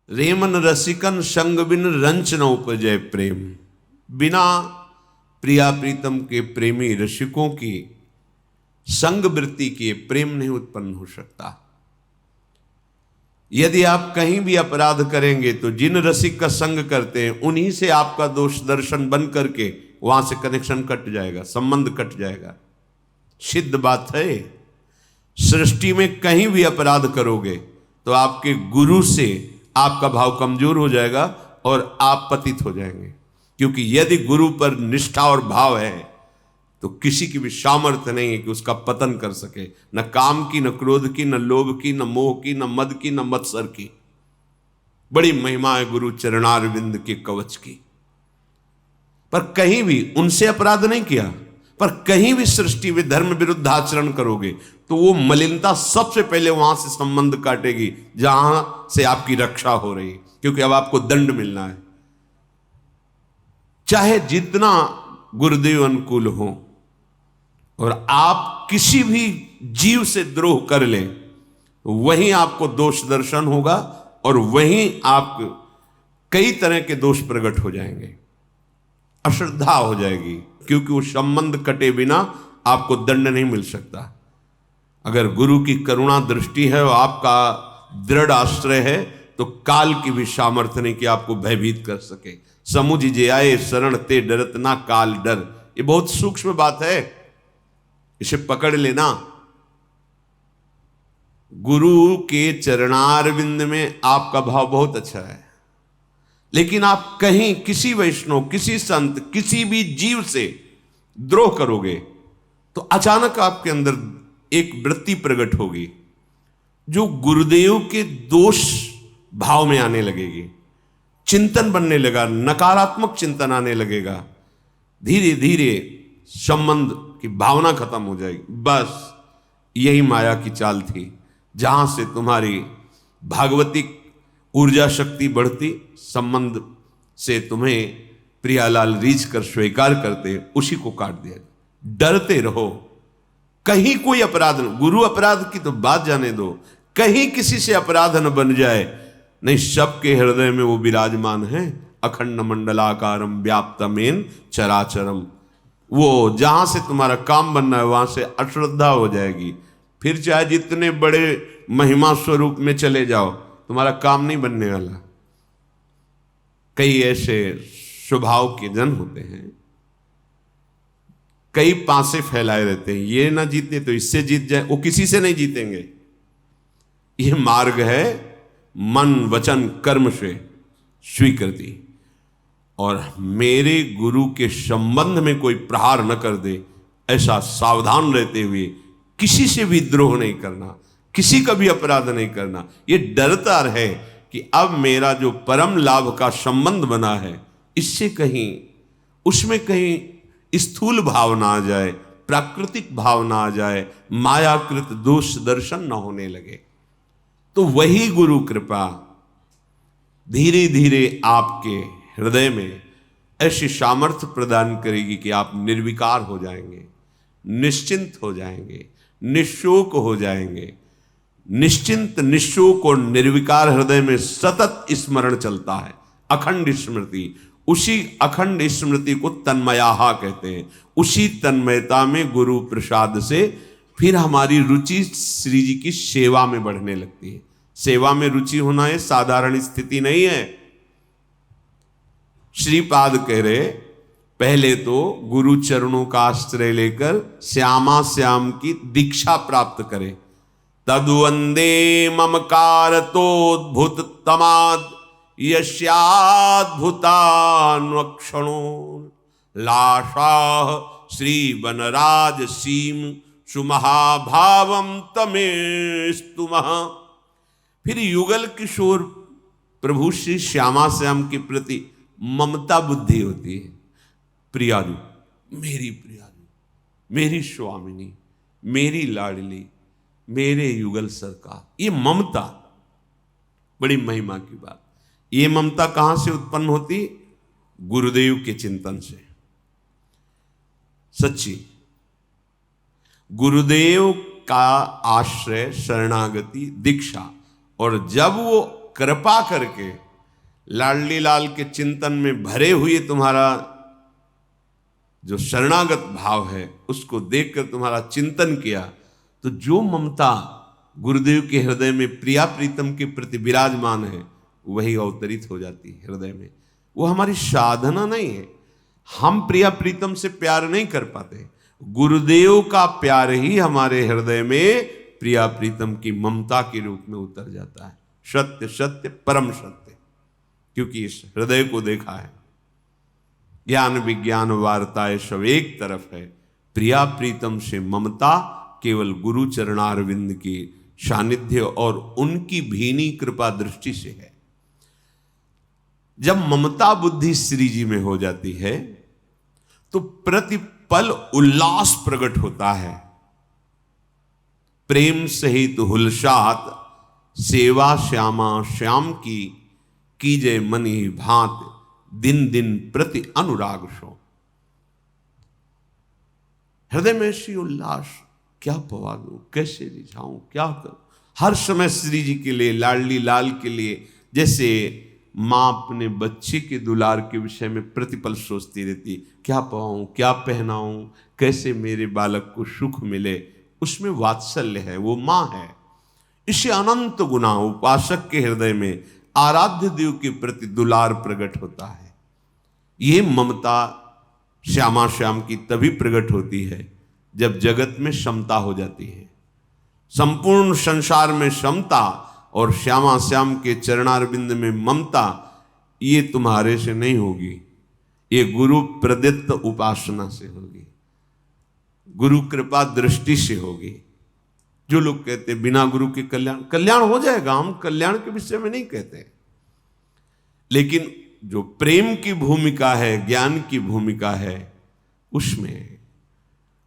Ramon रसिकन संग बिन ranch न उपजय प्रेम। बिना प्रिया प्रीतम के प्रेमी रसिकों की संग वृत्ति के प्रेम नहीं उत्पन्न हो सकता। यदि आप कहीं भी अपराध करेंगे तो जिन रसिक का संग करते हैं उन्हीं से आपका दोष दर्शन बन करके वहां से कनेक्शन कट जाएगा, संबंध कट जाएगा। सिद्ध बात है। सृष्टि में कहीं भी अपराध करोगे तो आपके गुरु से आपका भाव कमजोर हो जाएगा और आप पतित हो जाएंगे। क्योंकि यदि गुरु पर निष्ठा और भाव है तो किसी की भी सामर्थ्य नहीं है कि उसका पतन कर सके, न काम की, न क्रोध की, न लोभ की, न मोह की, न मद की, न मत्सर की। बड़ी महिमा है गुरु चरणारविंद के कवच की। पर कहीं भी उनसे अपराध नहीं किया, पर कहीं भी सृष्टि में धर्म विरुद्ध आचरण करोगे तो वो मलिनता सबसे पहले वहां से संबंध काटेगी जहां से आपकी रक्षा हो रही है। क्योंकि अब आपको दंड मिलना है। चाहे जितना गुरुदेव अनुकूल हो और आप किसी भी जीव से द्रोह कर ले, वहीं आपको दोष दर्शन होगा और वहीं आप कई तरह के दोष प्रकट हो जाएंगे, अश्रद्धा हो जाएगी। क्योंकि वो संबंध कटे बिना आपको दंड नहीं मिल सकता। अगर गुरु की करुणा दृष्टि है और आपका दृढ़ आश्रय है तो काल की भी सामर्थ्य नहीं कि आपको भयभीत कर सके। समुझ जे आए शरण ते डरत ना काल डर। ये बहुत सूक्ष्म बात है, इसे पकड़ लेना। गुरु के चरणारविंद में आपका भाव बहुत अच्छा है, लेकिन आप कहीं किसी वैष्णव, किसी संत, किसी भी जीव से द्रोह करोगे तो अचानक आपके अंदर एक वृत्ति प्रकट होगी जो गुरुदेव के दोष भाव में आने लगेगी। चिंतन बनने लगा, नकारात्मक चिंतन आने लगेगा। धीरे धीरे संबंध की भावना खत्म हो जाएगी। बस यही माया की चाल थी। जहां से तुम्हारी भागवतिक ऊर्जा शक्ति बढ़ती, संबंध से तुम्हें प्रियालाल रीझ कर स्वीकार करते, उसी को काट दिया। डरते रहो, कहीं कोई अपराध न, गुरु अपराध की तो बात जाने दो, कहीं किसी से अपराध न बन जाए। नहीं, सबके हृदय में वो विराजमान है। अखंड मंडलाकारम व्याप्तमेन चराचरम। वो जहां से तुम्हारा काम बनना है वहां से अश्रद्धा हो जाएगी। फिर चाहे जितने बड़े महिमा स्वरूप में चले जाओ, तुम्हारा काम नहीं बनने वाला। कई ऐसे स्वभाव के जन होते हैं, कई पासे फैलाए रहते हैं, ये ना जीते तो इससे जीत जाए। वो किसी से नहीं जीतेंगे। ये मार्ग है मन वचन कर्म से स्वीकृति। और मेरे गुरु के संबंध में कोई प्रहार न कर दे, ऐसा सावधान रहते हुए किसी से भी द्रोह नहीं करना, किसी का भी अपराध नहीं करना। ये डरता रहे कि अब मेरा जो परम लाभ का संबंध बना है, इससे कहीं उसमें कहीं स्थूल भावना आ जाए, प्राकृतिक भावना आ जाए, मायाकृत दोष दर्शन न होने लगे। तो वही गुरु कृपा धीरे धीरे आपके हृदय में ऐसी सामर्थ्य प्रदान करेगी कि आप निर्विकार हो जाएंगे, निश्चिंत हो जाएंगे, निशोक हो जाएंगे। निश्चिंत, निशोक और निर्विकार हृदय में सतत स्मरण चलता है, अखंड स्मृति। उसी अखंड स्मृति को तन्मयाहा कहते हैं। उसी तन्मयता में गुरु प्रसाद से फिर हमारी रुचि श्री जी की सेवा में बढ़ने लगती है। सेवा में रुचि होना ये साधारण स्थिति नहीं है। श्रीपाद कह रहे, पहले तो गुरु चरणों का आश्रय लेकर श्यामा श्याम की दीक्षा प्राप्त करे। तद्वंदे ममकारतोद्भुत तमाद यस्याद्भुतान्वक्षणो लाशाह श्री वनराज सीम सुमहाभावम तमेस्तुमः। फिर युगल किशोर प्रभु श्री श्यामा श्याम के प्रति ममता बुद्धि होती है। प्रियालु, मेरी प्रियालु, मेरी स्वामिनी, मेरी लाडली, मेरे युगल सरकार, ये ममता बड़ी महिमा की बात। ये ममता कहां से उत्पन्न होती? गुरुदेव के चिंतन से। सच्ची गुरुदेव का आश्रय, शरणागति, दीक्षा, और जब वो कृपा करके लाडली लाल के चिंतन में भरे हुए तुम्हारा जो शरणागत भाव है उसको देखकर तुम्हारा चिंतन किया, तो जो ममता गुरुदेव के हृदय में प्रिया प्रीतम के प्रति विराजमान है वही अवतरित हो जाती है हृदय में। वो हमारी साधना नहीं है, हम प्रिया प्रीतम से प्यार नहीं कर पाते, गुरुदेव का प्यार ही हमारे हृदय में प्रिया प्रीतम की ममता के रूप में उतर जाता है। सत्य सत्य परम सत्य, क्योंकि इस हृदय को देखा है। ज्ञान विज्ञान वार्ताएं सब एक तरफ है, प्रिया प्रीतम से ममता केवल गुरु चरणारविंद की सानिध्य और उनकी भीनी कृपा दृष्टि से है। जब ममता बुद्धि श्री जी में हो जाती है तो प्रतिपल उल्लास प्रकट होता है। प्रेम सहित हुलसात सेवा श्यामा श्याम की कीजय मन ही भांत दिन दिन प्रति अनुराग सो। हृदय में श्री उल्लास, क्या पवा दूं, कैसे रिझाऊं, क्या करूं, हर समय श्री जी के लिए, लाडली लाल के लिए, जैसे मां अपने बच्चे के दुलार के विषय में प्रतिपल सोचती रहती, क्या पवाऊं, क्या पहनाऊं, कैसे मेरे बालक को सुख मिले, उसमें वात्सल्य है, वो मां है। इससे अनंत गुना उपासक के हृदय में आराध्य देव के प्रति दुलार प्रकट होता है। ये ममता श्यामा श्याम की तभी प्रकट होती है जब जगत में समता हो जाती है। संपूर्ण संसार में समता और श्यामा श्याम के चरणारविंद में ममता, ये तुम्हारे से नहीं होगी, ये गुरु प्रदत्त उपासना से होगी, गुरु कृपा दृष्टि से होगी। जो लोग कहते बिना गुरु के कल्याण हो जाएगा, हम कल्याण के विषय में नहीं कहते, लेकिन जो प्रेम की भूमिका है, ज्ञान की भूमिका है, उसमें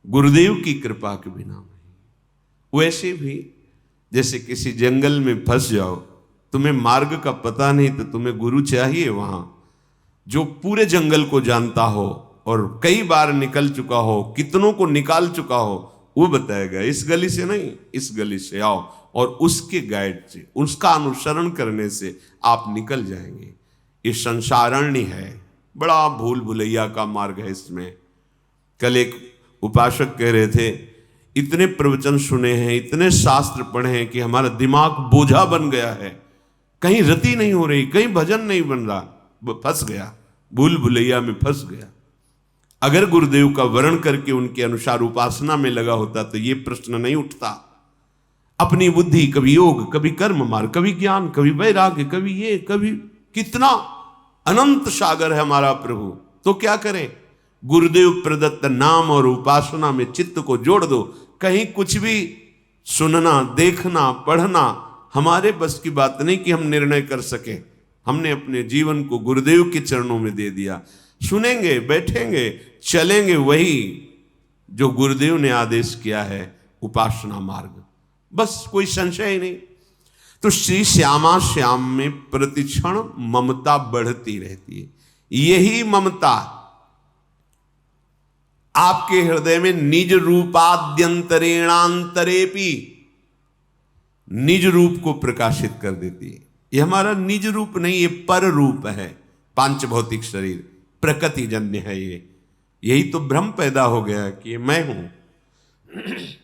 गुरुदेव की कृपा के बिना नहीं। वैसे भी जैसे किसी जंगल में फंस जाओ, तुम्हें मार्ग का पता नहीं तो तुम्हें गुरु चाहिए वहां, जो पूरे जंगल को जानता हो और कई बार निकल चुका हो, कितनों को निकाल चुका हो, वो बताएगा इस गली से नहीं, इस गली से आओ, और उसके गाइड से, उसका अनुसरण करने से आप निकल जाएंगे। ये संसारण्य है, बड़ा भूल भुलैया का मार्ग है इसमें। कल एक उपासक कह रहे थे, इतने प्रवचन सुने हैं, इतने शास्त्र पढ़े हैं कि हमारा दिमाग बोझा बन गया है, कहीं रति नहीं हो रही, कहीं भजन नहीं बन रहा, फंस गया, भूल भुलैया में फंस गया। अगर गुरुदेव का वर्ण करके उनके अनुसार उपासना में लगा होता तो ये प्रश्न नहीं उठता। अपनी बुद्धि, कभी योग, कभी कर्म मार्ग, कभी ज्ञान, कभी वैराग्य, कभी ये, कभी, कितना अनंत सागर है हमारा प्रभु। तो क्या करें, गुरुदेव प्रदत्त नाम और उपासना में चित्त को जोड़ दो। कहीं कुछ भी सुनना, देखना, पढ़ना हमारे बस की बात नहीं कि हम निर्णय कर सके। हमने अपने जीवन को गुरुदेव के चरणों में दे दिया। सुनेंगे, बैठेंगे, चलेंगे वही जो गुरुदेव ने आदेश किया है, उपासना मार्ग, बस कोई संशय ही नहीं। तो श्री श्यामा श्याम में प्रतिक्षण ममता बढ़ती रहती है। यही ममता आपके हृदय में निज रूपाद्यंतरेणांतरेपि निज रूप को प्रकाशित कर देती है। ये हमारा निज रूप नहीं, ये पर रूप है, पांच भौतिक शरीर, प्रकृति जन्य है ये। यही तो भ्रम पैदा हो गया है कि मैं हूं,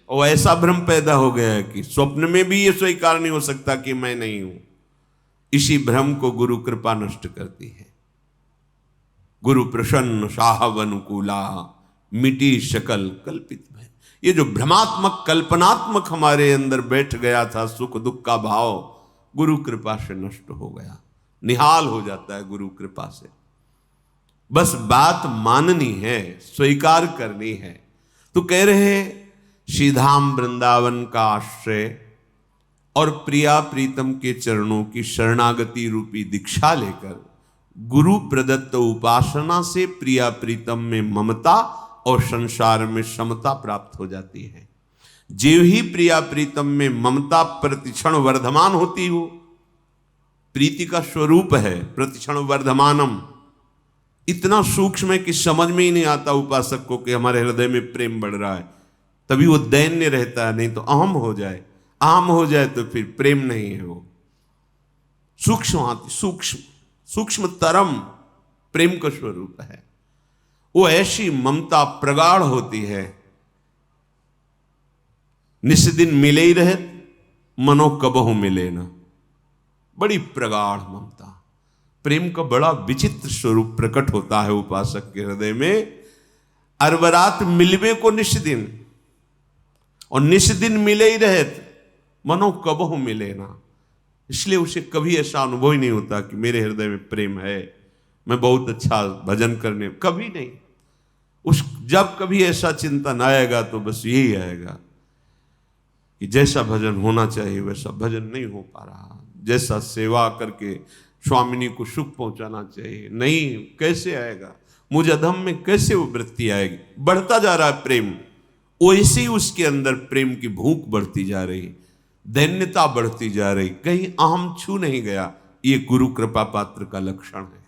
और ऐसा भ्रम पैदा हो गया है कि स्वप्न में भी ये स्वीकार नहीं हो सकता कि मैं नहीं हूं। इसी भ्रम को गुरु कृपा नष्ट करती है। गुरु प्रसन्न साहब अनुकूला मिटी शकल कल्पित भय। ये जो भ्रमात्मक कल्पनात्मक हमारे अंदर बैठ गया था, सुख दुख का भाव, गुरु कृपा से नष्ट हो गया, निहाल हो जाता है गुरु कृपा से। बस बात माननी है, स्वीकार करनी है। तो कह रहे श्रीधाम वृंदावन का आश्रय और प्रिया प्रीतम के चरणों की शरणागति रूपी दीक्षा लेकर गुरु प्रदत्त उपासना से प्रिया प्रीतम में ममता और संसार में समता प्राप्त हो जाती है। जीव ही प्रिया प्रीतम में ममता प्रतिक्षण वर्धमान होती हो, प्रीति का स्वरूप है प्रतिक्षण वर्धमानम। इतना सूक्ष्म है कि समझ में ही नहीं आता उपासक को कि हमारे हृदय में प्रेम बढ़ रहा है, तभी वो दैन्य रहता है, नहीं तो अहम हो जाए। अहम हो जाए तो फिर प्रेम नहीं है वो। सूक्ष्मतरम प्रेम का स्वरूप है। वो ऐसी ममता प्रगाढ़ होती है, निस दिन मिले ही रहे मनो कबहु मिले ना। बड़ी प्रगाढ़ ममता, प्रेम का बड़ा विचित्र स्वरूप प्रकट होता है उपासक के हृदय में। अरबरात मिलवे को निस दिन, और निस दिन मिले ही रहे मनो कबहु मिले ना। इसलिए उसे कभी ऐसा अनुभव ही नहीं होता कि मेरे हृदय में प्रेम है, मैं बहुत अच्छा भजन करने, कभी नहीं। जब कभी ऐसा चिंतन आएगा तो बस यही आएगा कि जैसा भजन होना चाहिए वैसा भजन नहीं हो पा रहा, जैसा सेवा करके स्वामिनी को सुख पहुंचाना चाहिए नहीं, कैसे आएगा, मुझ अधम में कैसे वो वृत्ति आएगी। बढ़ता जा रहा है प्रेम, वैसे ही उसके अंदर प्रेम की भूख बढ़ती जा रही, दैन्यता बढ़ती जा रही, कहीं अहम छू नहीं गया। ये गुरु कृपा पात्र का लक्षण है।